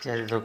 4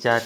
4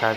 7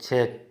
6